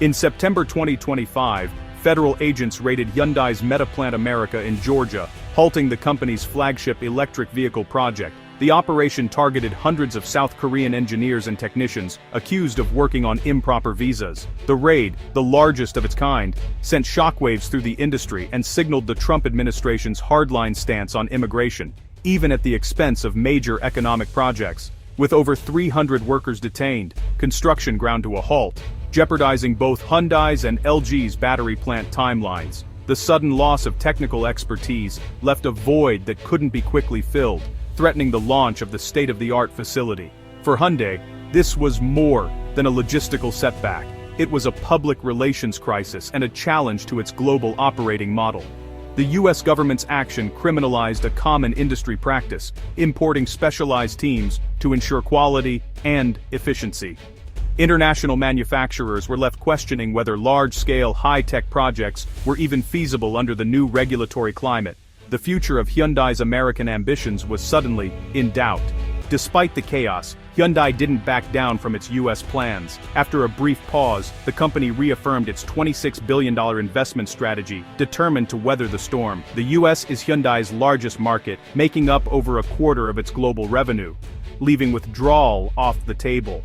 In September 2025, federal agents raided Hyundai's Meta Plant America in Georgia, halting the company's flagship electric vehicle project. The operation targeted hundreds of South Korean engineers and technicians accused of working on improper visas. The raid, the largest of its kind, sent shockwaves through the industry and signaled the Trump administration's hardline stance on immigration, even at the expense of major economic projects. With over 300 workers detained, construction ground to a halt, jeopardizing both Hyundai's and LG's battery plant timelines. The sudden loss of technical expertise left a void that couldn't be quickly filled, threatening the launch of the state-of-the-art facility. For Hyundai, this was more than a logistical setback. It was a public relations crisis and a challenge to its global operating model. The US government's action criminalized a common industry practice, importing specialized teams to ensure quality and efficiency. International manufacturers were left questioning whether large-scale, high-tech projects were even feasible under the new regulatory climate. The future of Hyundai's American ambitions was suddenly in doubt. Despite the chaos, Hyundai didn't back down from its US plans. After a brief pause, the company reaffirmed its $26 billion investment strategy, determined to weather the storm. The US is Hyundai's largest market, making up over a quarter of its global revenue, leaving withdrawal off the table.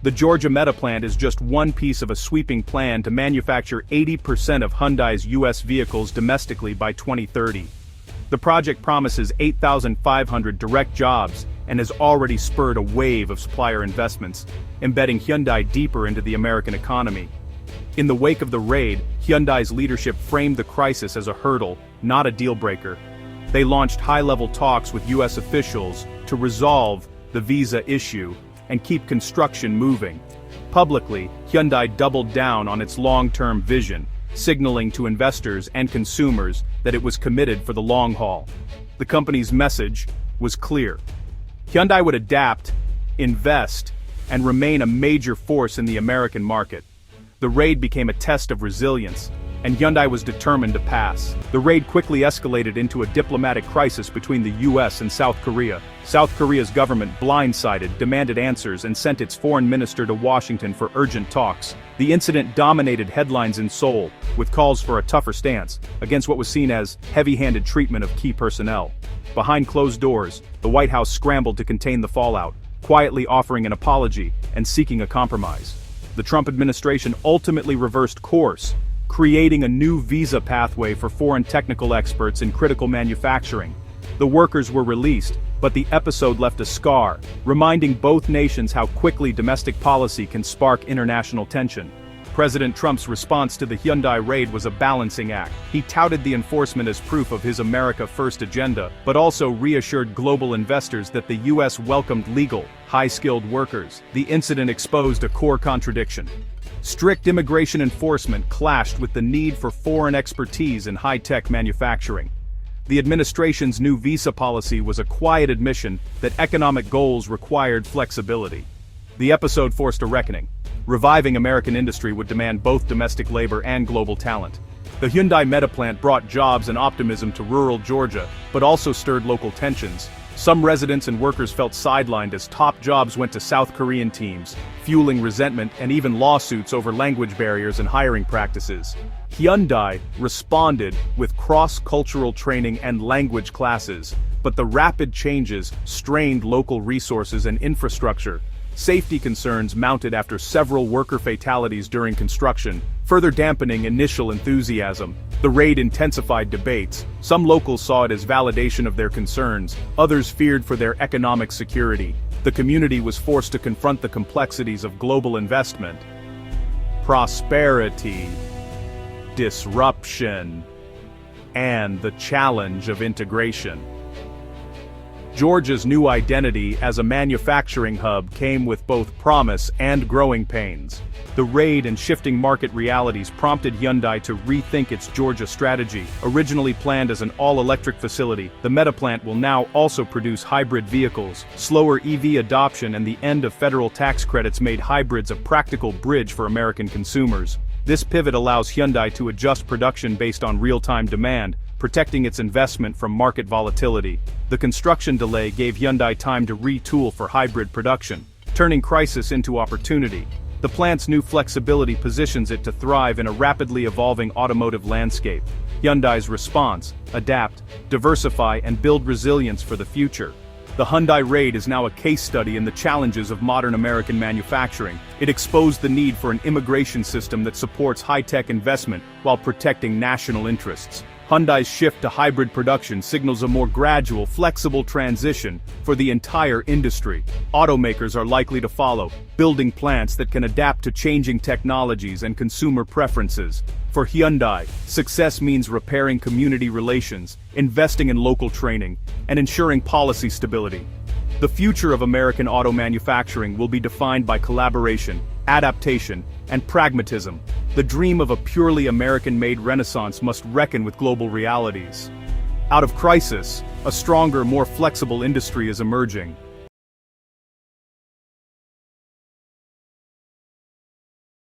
The Georgia Meta plant is just one piece of a sweeping plan to manufacture 80% of Hyundai's US vehicles domestically by 2030. The project promises 8,500 direct jobs and has already spurred a wave of supplier investments, embedding Hyundai deeper into the American economy. In the wake of the raid, Hyundai's leadership framed the crisis as a hurdle, not a deal-breaker. They launched high-level talks with US officials to resolve the visa issue and keep construction moving. Publicly, Hyundai doubled down on its long-term vision, signaling to investors and consumers that it was committed for the long haul. The company's message was clear. Hyundai would adapt, invest, and remain a major force in the American market. The raid became a test of resilience, and Hyundai was determined to pass. The raid quickly escalated into a diplomatic crisis between the US and South Korea. South Korea's government, blindsided, demanded answers and sent its foreign minister to Washington for urgent talks. The incident dominated headlines in Seoul, with calls for a tougher stance against what was seen as heavy-handed treatment of key personnel. Behind closed doors, the White House scrambled to contain the fallout, quietly offering an apology and seeking a compromise. The Trump administration ultimately reversed course, creating a new visa pathway for foreign technical experts in critical manufacturing. The workers were released, but the episode left a scar, reminding both nations how quickly domestic policy can spark international tension. President Trump's response to the Hyundai raid was a balancing act. He touted the enforcement as proof of his America First agenda, but also reassured global investors that the US welcomed legal, high-skilled workers. The incident exposed a core contradiction. Strict immigration enforcement clashed with the need for foreign expertise in high-tech manufacturing. The administration's new visa policy was a quiet admission that economic goals required flexibility. The episode forced a reckoning. Reviving American industry would demand both domestic labor and global talent. The Hyundai Meta plant brought jobs and optimism to rural Georgia, but also stirred local tensions. Some residents and workers felt sidelined as top jobs went to South Korean teams, fueling resentment and even lawsuits over language barriers and hiring practices. Hyundai responded with cross-cultural training and language classes, but the rapid changes strained local resources and infrastructure. Safety concerns mounted after several worker fatalities during construction, further dampening initial enthusiasm. The raid intensified debates. Some locals saw it as validation of their concerns, others feared for their economic security. The community was forced to confront the complexities of global investment, prosperity, disruption, and the challenge of integration. Georgia's new identity as a manufacturing hub came with both promise and growing pains. The raid and shifting market realities prompted Hyundai to rethink its Georgia strategy. Originally planned as an all-electric facility, the Meta plant will now also produce hybrid vehicles. Slower EV adoption and the end of federal tax credits made hybrids a practical bridge for American consumers. This pivot allows Hyundai to adjust production based on real-time demand, protecting its investment from market volatility. The construction delay gave Hyundai time to retool for hybrid production, turning crisis into opportunity. The The plant's new flexibility positions it to thrive in a rapidly evolving automotive landscape. Hyundai's response: adapt, diversify, and build resilience for the future. The Hyundai raid is now a case study in the challenges of modern American manufacturing. It exposed the need for an immigration system that supports high-tech investment while protecting national interests. Hyundai's shift to hybrid production signals a more gradual, flexible transition for the entire industry. Automakers are likely to follow, building plants that can adapt to changing technologies and consumer preferences. For Hyundai, success means repairing community relations, investing in local training, and ensuring policy stability. The future of American auto manufacturing will be defined by collaboration, adaptation, and pragmatism. The dream of a purely American-made renaissance must reckon with global realities. Out of crisis, a stronger, more flexible industry is emerging.